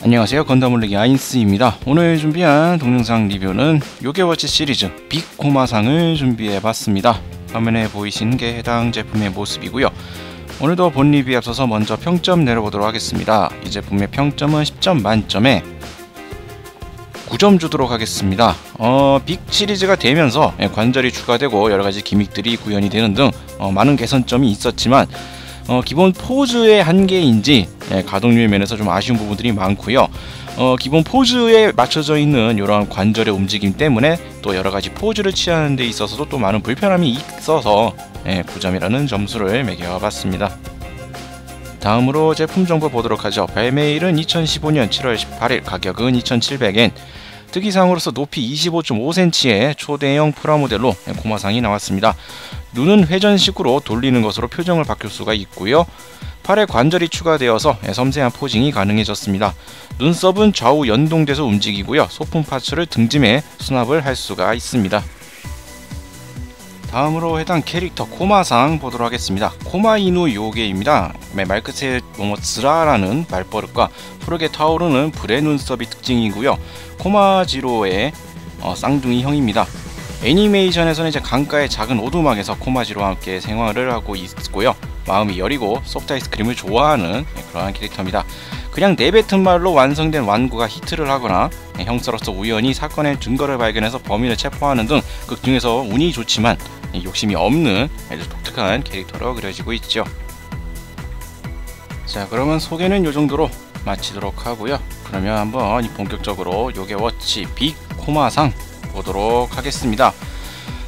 안녕하세요, 건담올리기 아인스입니다. 오늘 준비한 동영상 리뷰는 요게워치 시리즈 빅 코마상을 준비해봤습니다. 화면에 보이시는 게 해당 제품의 모습이고요. 오늘도 본 리뷰에 앞서서 먼저 평점 내려보도록 하겠습니다. 이 제품의 평점은 10점 만점에 9점 주도록 하겠습니다. 빅 시리즈가 되면서 관절이 추가되고 여러가지 기믹들이 구현이 되는 등 많은 개선점이 있었지만 기본 포즈의 한계인지 가동률 면에서 좀 아쉬운 부분들이 많고요. 기본 포즈에 맞춰져 있는 이러한 관절의 움직임 때문에 또 여러가지 포즈를 취하는 데 있어서도 또 많은 불편함이 있어서 9점이라는 점수를 매겨봤습니다. 다음으로 제품 정보 보도록 하죠. 발매일은 2015년 7월 18일, 가격은 2,700엔, 특이사항으로서 높이 25.5cm의 초대형 프라모델로 코마상이 나왔습니다. 눈은 회전식으로 돌리는 것으로 표정을 바꿀 수가 있고요. 팔에 관절이 추가되어서 섬세한 포징이 가능해졌습니다. 눈썹은 좌우 연동돼서 움직이고요. 소품 파츠를 등짐에 수납을 할 수가 있습니다. 다음으로 해당 캐릭터 코마상 보도록 하겠습니다. 코마이누 요게입니다. 말끝에 모모츠라라는 말버릇과 푸르게 타오르는 불의 눈썹이 특징이고요. 코마지로의 쌍둥이형입니다. 애니메이션에서는 이제 강가의 작은 오두막에서 코마지로와 함께 생활을 하고 있고요. 마음이 여리고 소프트 아이스크림을 좋아하는 그러한 캐릭터입니다. 그냥 내뱉은 말로 완성된 완구가 히트를 하거나 형사로서 우연히 사건의 증거를 발견해서 범인을 체포하는 등 그 중에서 운이 좋지만 욕심이 없는 아주 독특한 캐릭터로 그려지고 있죠. 자, 그러면 소개는 이 정도로 마치도록 하고요. 그러면 한번 본격적으로 요게워치 빅 코마상 보도록 하겠습니다.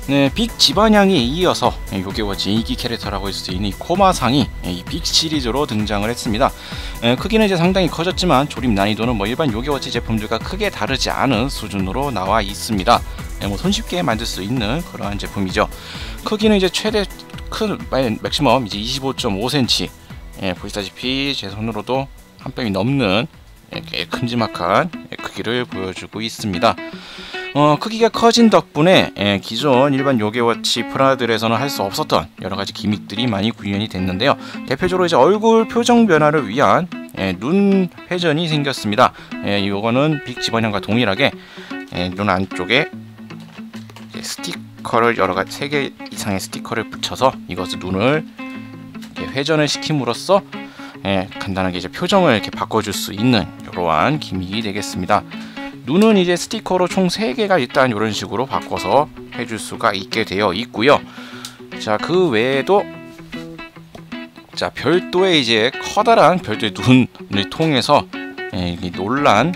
네, 빅 집안양에 이어서 요게워치 인기 캐릭터라고 할 수 있는 이 코마상이 이 빅 시리즈로 등장을 했습니다. 크기는 이제 상당히 커졌지만 조립 난이도는 일반 요게워치 제품들과 크게 다르지 않은 수준으로 나와 있습니다. 손쉽게 만들 수 있는 그러한 제품이죠. 크기는 이제 최대 큰 맥시멈 이제 25.5cm. 보시다시피 제 손으로도 한 뼘이 넘는 큼지막한 크기를 보여주고 있습니다. 크기가 커진 덕분에 기존 일반 요게워치 프라들에서는 할 수 없었던 여러가지 기믹들이 많이 구현이 됐는데요. 대표적으로 이제 얼굴 표정 변화를 위한 눈 회전이 생겼습니다. 이거는 빅 집안형과 동일하게 눈 안쪽에 스티커를 여러가지 3개 이상의 스티커를 붙여서 이것을 눈을 회전을 시킴으로써 간단하게 이제 표정을 이렇게 바꿔줄 수 있는 이러한 기믹이 되겠습니다. 눈은 이제 스티커로 총 3개가 일단 이런 식으로 바꿔서 해줄 수가 있게 되어 있고요. 자, 그 외에도 자, 별도의 이제 커다란 별도의 눈을 통해서 놀란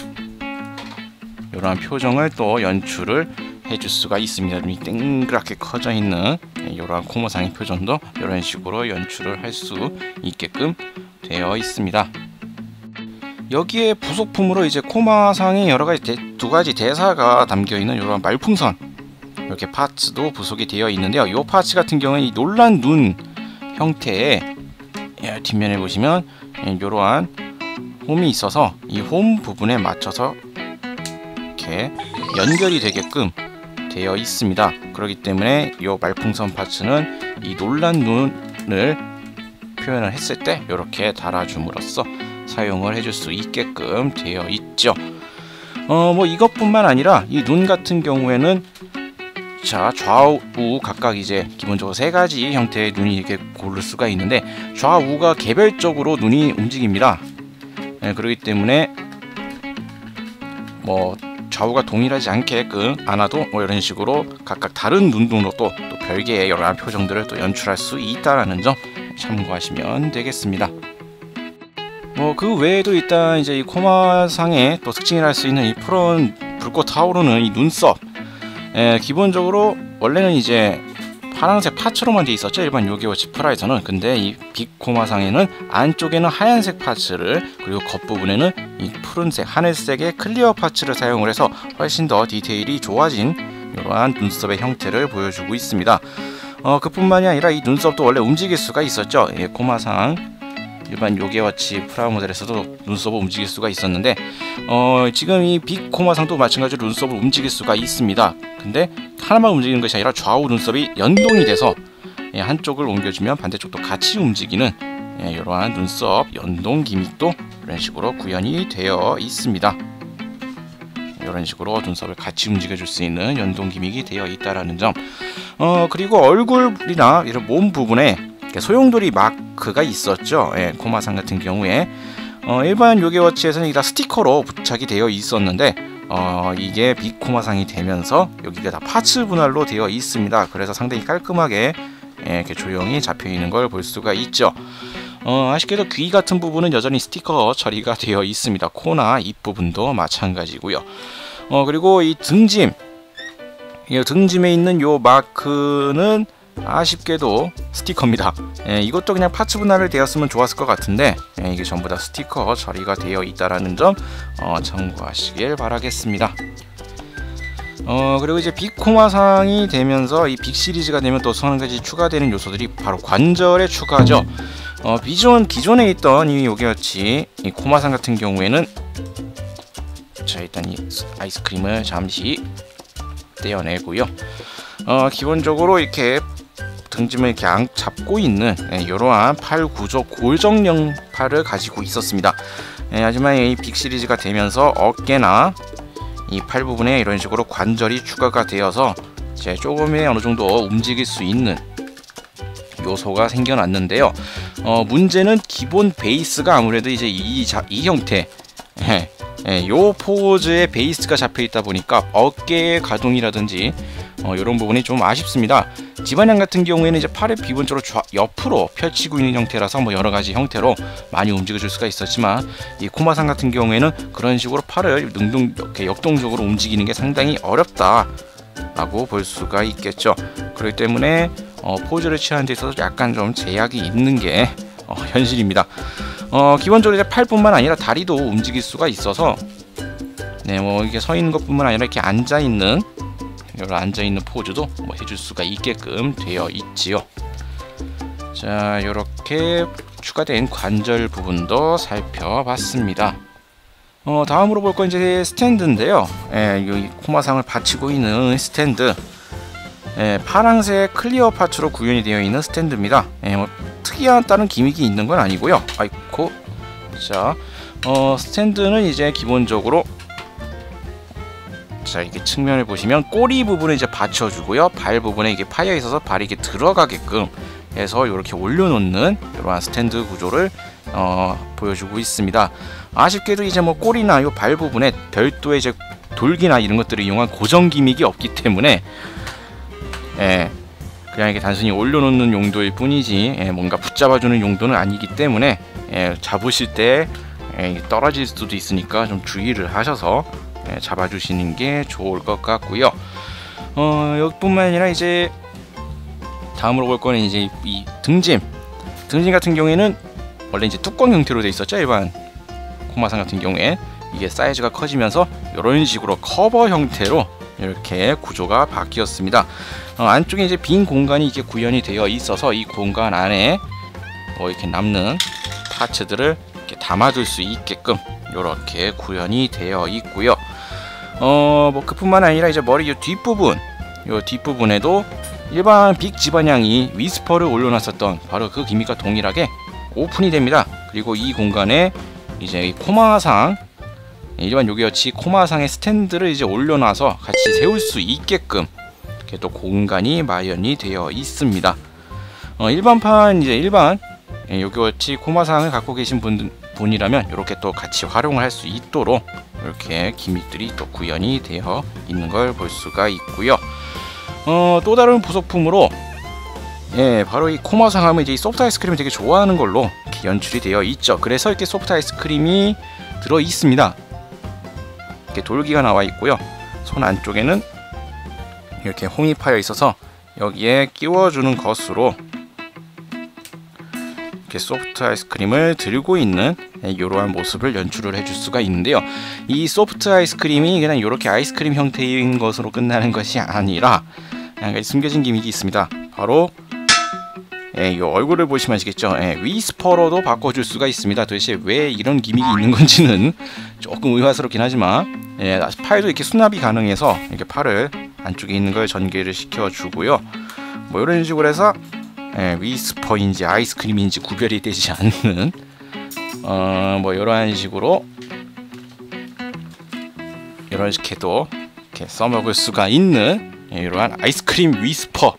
이러한 표정을 또 연출을 해줄 수가 있습니다. 눈이 땡그랗게 커져 있는 이러한 코마상의 표정도 이런 식으로 연출을 할 수 있게끔 되어 있습니다. 여기에 부속품으로 이제 코마상에 여러가지 두 가지 대사가 담겨있는 이런 말풍선 이렇게 파츠도 부속이 되어 있는데요. 이 파츠 같은 경우는 이 놀란 눈 형태의 뒷면에 보시면 이러한 홈이 있어서 이 홈 부분에 맞춰서 이렇게 연결이 되게끔 되어 있습니다. 그렇기 때문에 이 말풍선 파츠는 이 놀란 눈을 표현을 했을 때 이렇게 달아줌으로써 사용을 해줄 수 있게끔 되어 있죠. 이것뿐만 아니라 이 눈 같은 경우에는 자, 좌우 각각 이제 기본적으로 3가지 형태의 눈이 이렇게 고를 수가 있는데 좌우가 개별적으로 눈이 움직입니다. 그렇기 때문에 좌우가 동일하지 않게끔 않아도 이런 식으로 각각 다른 눈으로 또 별개의 여러 표정들을 또 연출할 수 있다라는 점 참고하시면 되겠습니다. 그 외에도 일단 이제 이 코마상의 또 특징이라 할 수 있는 이 푸른 불꽃 타오르는 이 눈썹. 기본적으로 원래는 이제 파란색 파츠로만 되어 있었죠, 일반 요게워치 프라에서는. 근데 이 빅 코마상에는 안쪽에는 하얀색 파츠를, 그리고 겉부분에는 이 푸른색 하늘색의 클리어 파츠를 사용을 해서 훨씬 더 디테일이 좋아진 이러한 눈썹의 형태를 보여주고 있습니다. 그뿐만이 아니라 이 눈썹도 원래 움직일 수가 있었죠. 코마상 일반 요게워치 프라모델에서도 눈썹을 움직일 수가 있었는데 지금 이 빅 코마상도 마찬가지로 눈썹을 움직일 수가 있습니다. 근데 하나만 움직이는 것이 아니라 좌우 눈썹이 연동이 돼서 한쪽을 옮겨주면 반대쪽도 같이 움직이는 이러한 눈썹 연동 기믹도 이런 식으로 구현이 되어 있습니다. 이런 식으로 눈썹을 같이 움직여줄 수 있는 연동 기믹이 되어 있다라는 점. 그리고 얼굴이나 이런 몸 부분에 소용돌이 마크가 있었죠. 코마상 같은 경우에 일반 요괴워치에서는 이게 다 스티커로 부착이 되어 있었는데 이게 빅코마상이 되면서 여기가 다 파츠 분할로 되어 있습니다. 그래서 상당히 깔끔하게 이렇게 조형이 잡혀 있는 걸 볼 수가 있죠. 아쉽게도 귀 같은 부분은 여전히 스티커 처리가 되어 있습니다. 코나 입 부분도 마찬가지고요. 그리고 이 등짐, 이 등짐에 있는 요 마크는 아쉽게도 스티커입니다. 이것도 그냥 파츠 분할을 되었으면 좋았을 것 같은데 이게 전부 다 스티커 처리가 되어 있다라는 점 참고하시길 바라겠습니다. 그리고 이제 빅코마상이 되면서 이 빅 시리즈가 되면 또 한 가지 추가되는 요소들이 바로 관절의 추가죠. 기존에 있던 이 요괴워치 이 코마상 같은 경우에는 자, 일단 이 아이스크림을 잠시 떼어내고요. 기본적으로 이렇게 등짐을 이렇게 잡고 있는 이러한 팔 구조 고정형 팔을 가지고 있었습니다. 하지만 이 빅 시리즈가 되면서 어깨나 이 팔 부분에 이런 식으로 관절이 추가가 되어서 이제 조금의 어느 정도 움직일 수 있는 요소가 생겨났는데요. 문제는 기본 베이스가 아무래도 이제 이 형태, 요 포즈의 베이스가 잡혀 있다 보니까 어깨의 가동이라든지 이런 부분이 좀 아쉽습니다. 지반양 같은 경우에는 이제 팔을 기본적으로 옆으로 펼치고 있는 형태라서 뭐 여러 가지 형태로 많이 움직여줄 수가 있었지만 이 코마상 같은 경우에는 그런 식으로 팔을 이렇게 역동적으로 움직이는 게 상당히 어렵다라고 볼 수가 있겠죠. 그렇기 때문에 포즈를 취하는 데 있어서 약간 좀 제약이 있는 게 현실입니다. 기본적으로 이제 팔뿐만 아니라 다리도 움직일 수가 있어서 뭐 이게 서 있는 것뿐만 아니라 이렇게 앉아 있는 포즈도 뭐 해줄 수가 있게끔 되어 있지요. 자, 이렇게 추가된 관절 부분도 살펴봤습니다. 다음으로 볼 건 이제 스탠드인데요. 이 코마상을 받치고 있는 스탠드. 파란색 클리어 파츠로 구현이 되어 있는 스탠드입니다. 뭐 특이한 다른 기믹이 있는 건 아니고요. 아이코. 자, 스탠드는 이제 기본적으로 자, 이렇게 측면을 보시면 꼬리 부분을 이제 받쳐주고요. 발 부분에 이게 파여 있어서 발이 이렇게 들어가게끔 해서 이렇게 올려놓는 이러한 스탠드 구조를 보여주고 있습니다. 아쉽게도 이제 뭐 꼬리나 이 발 부분에 별도의 이제 돌기나 이런 것들을 이용한 고정 기믹이 없기 때문에 그냥 이게 단순히 올려놓는 용도일 뿐이지 뭔가 붙잡아주는 용도는 아니기 때문에 잡으실 때 떨어질 수도 있으니까 좀 주의를 하셔서 잡아주시는 게 좋을 것 같고요. 여기뿐만 아니라 이제 다음으로 볼 거는 이제 이 등짐 같은 경우에는 원래 이제 뚜껑 형태로 되어 있었죠. 일반 코마상 같은 경우에 이게 사이즈가 커지면서 이런 식으로 커버 형태로 이렇게 구조가 바뀌었습니다. 안쪽에 이제 빈 공간이 이렇게 구현이 되어 있어서 이 공간 안에 이렇게 남는 파츠들을 이렇게 담아둘 수 있게끔 이렇게 구현이 되어 있고요. 뭐 그뿐만 아니라 이제 머리 이 뒷부분에도 일반 빅 지반양이 위스퍼를 올려놨었던 바로 그 기믹과 동일하게 오픈이 됩니다. 그리고 이 공간에 이제 이 코마상 일반 요괴워치 코마상의 스탠드를 이제 올려놔서 같이 세울 수 있게끔 이렇게 또 공간이 마련이 되어 있습니다. 일반 요괴워치 코마상을 갖고 계신 분이라면 이렇게 또 같이 활용을 할 수 있도록 이렇게 기믹들이 또 구현이 되어 있는 걸 볼 수가 있고요. 또 다른 부속품으로 바로 이 코마상 하면 이제 이 소프트 아이스크림을 되게 좋아하는 걸로 이렇게 연출이 되어 있죠. 그래서 이렇게 소프트 아이스크림이 들어 있습니다. 이렇게 돌기가 나와 있고요. 손 안쪽에는 이렇게 홈이 파여 있어서 여기에 끼워주는 것으로 이렇게 소프트 아이스크림을 들고 있는 이러한 모습을 연출을 해줄 수가 있는데요. 이 소프트 아이스크림이 그냥 이렇게 아이스크림 형태인 것으로 끝나는 것이 아니라 숨겨진 기믹이 있습니다. 바로 이 얼굴을 보시면 아시겠죠. 위스퍼로도 바꿔줄 수가 있습니다. 도대체 왜 이런 기믹이 있는 건지는 조금 의아스럽긴 하지만 팔도 이렇게 수납이 가능해서 이렇게 팔을 안쪽에 있는 걸 전개를 시켜주고요. 뭐 이런 식으로 해서 위스퍼인지 아이스크림인지 구별이 되지 않는 뭐 이러한 식으로 이런 식으로 이렇게 써먹을 수가 있는 이러한 아이스크림 위스퍼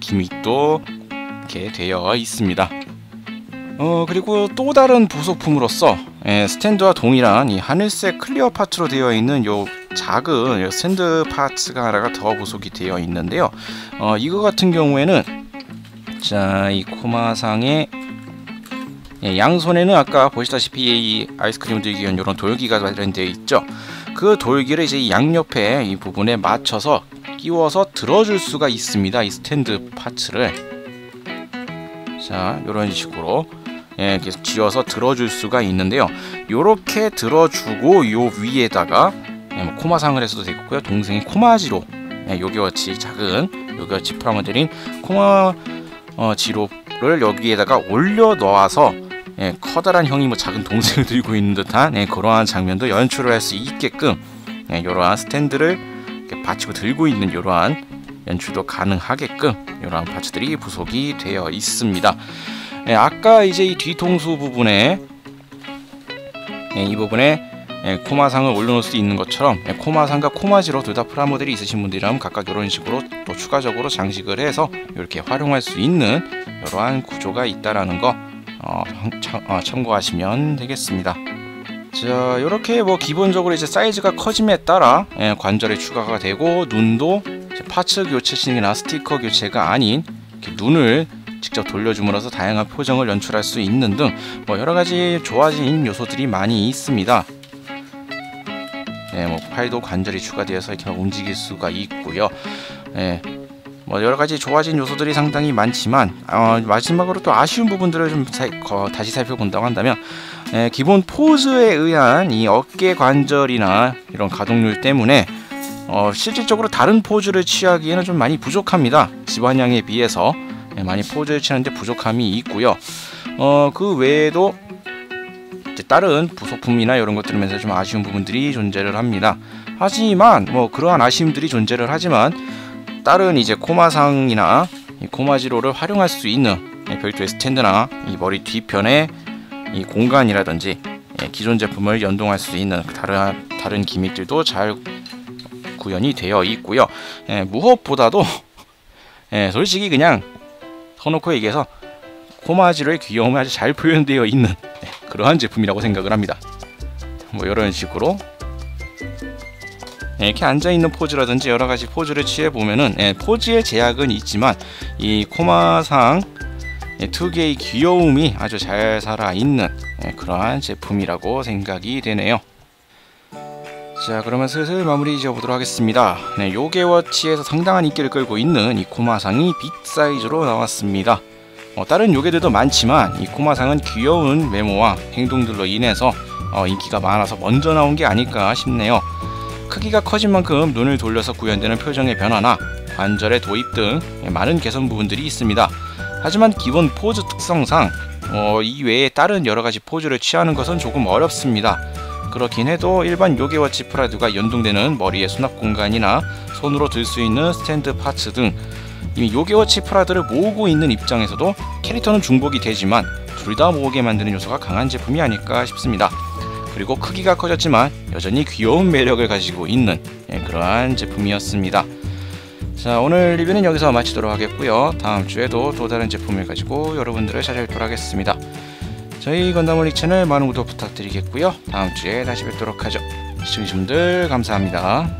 기믹도 이렇게 되어 있습니다. 그리고 또 다른 부속품으로서 스탠드와 동일한 이 하늘색 클리어 파츠로 되어 있는 요 작은 요 스탠드 파츠가 하나가 더 부속이 되어 있는데요. 이거 같은 경우에는 자, 이 코마상의 양손에는 아까 보시다시피 이 아이스크림 들기 위한 이런 돌기가 마련되어 있죠. 그 돌기를 이제 양옆에 이 부분에 맞춰서 끼워서 들어줄 수가 있습니다. 이 스탠드 파츠를 자, 이런 식으로 계속 쥐어서 들어줄 수가 있는데요. 요렇게 들어주고 요 위에다가 코마상을 했어도 되겠고요. 동생이 코마지로 요기워치 작은 요기워치 프라모델인 코마지로를 여기에다가 올려 놓아서 커다란 형이 뭐 작은 동생을 들고 있는 듯한 그러한 장면도 연출을 할 수 있게끔 이러한 스탠드를 이렇게 받치고 들고 있는 이러한 연출도 가능하게끔 이러한 파츠들이 부속이 되어 있습니다. 아까 이제 이 뒤통수 부분에 이 부분에 코마상을 올려놓을 수 있는 것처럼 코마상과 코마지로 둘 다 프라모델이 있으신 분들이라면 각각 이런 식으로 또 추가적으로 장식을 해서 이렇게 활용할 수 있는 이러한 구조가 있다라는 거 참고하시면 되겠습니다. 자, 이렇게 뭐 기본적으로 이제 사이즈가 커짐에 따라 관절이 추가가 되고 눈도 파츠 교체식이나 스티커 교체가 아닌 이렇게 눈을 직접 돌려줌으로써 다양한 표정을 연출할 수 있는 등 뭐 여러가지 좋아진 요소들이 많이 있습니다. 뭐 팔도 관절이 추가되어서 이렇게 움직일 수가 있고요. 뭐 여러가지 좋아진 요소들이 상당히 많지만 마지막으로 또 아쉬운 부분들을 좀 다시 살펴본다고 한다면 기본 포즈에 의한 이 어깨 관절이나 이런 가동률 때문에 실질적으로 다른 포즈를 취하기에는 좀 많이 부족합니다. 지반량에 비해서 많이 포즈를 취하는데 부족함이 있고요. 그 외에도 다른 부속품이나 이런 것들을 면서 좀 아쉬운 부분들이 존재를 합니다. 하지만 뭐 그러한 아쉬움들이 존재를 하지만 다른 이제 코마상이나 이 코마지로를 활용할 수 있는 별도의 스탠드나 이 머리 뒤편에 이 공간이라든지 기존 제품을 연동할 수 있는 다른 기믹들도 잘 구현이 되어 있고요. 무엇보다도 솔직히 그냥 터놓고 얘기해서 코마지로의 귀여움이 아주 잘 표현되어 있는 그러한 제품이라고 생각을 합니다. 뭐 이런 식으로 이렇게 앉아있는 포즈라든지 여러가지 포즈를 취해보면은 포즈의 제약은 있지만 이 코마상 특유의 귀여움이 아주 잘 살아있는 그러한 제품이라고 생각이 되네요. 자, 그러면 슬슬 마무리 지어보도록 하겠습니다. 요게워치에서 상당한 인기를 끌고 있는 이 코마상이 빅 사이즈로 나왔습니다. 다른 요게들도 많지만 이 코마상은 귀여운 외모와 행동들로 인해서 인기가 많아서 먼저 나온 게 아닐까 싶네요. 크기가 커진 만큼 눈을 돌려서 구현되는 표정의 변화나 관절의 도입 등 많은 개선 부분들이 있습니다. 하지만 기본 포즈 특성상 이외에 다른 여러가지 포즈를 취하는 것은 조금 어렵습니다. 그렇긴 해도 일반 요게워치 프라드가 연동되는 머리의 수납 공간이나 손으로 들 수 있는 스탠드 파츠 등 이미 요게워치 프라드를 모으고 있는 입장에서도 캐릭터는 중복이 되지만 둘 다 모으게 만드는 요소가 강한 제품이 아닐까 싶습니다. 그리고 크기가 커졌지만 여전히 귀여운 매력을 가지고 있는 그러한 제품이었습니다. 자, 오늘 리뷰는 여기서 마치도록 하겠고요. 다음 주에도 또 다른 제품을 가지고 여러분들을 찾아뵙도록 하겠습니다. 저희 건담올릭 채널 많은 구독 부탁드리겠고요. 다음 주에 다시 뵙도록 하죠. 시청해주신 분들 감사합니다.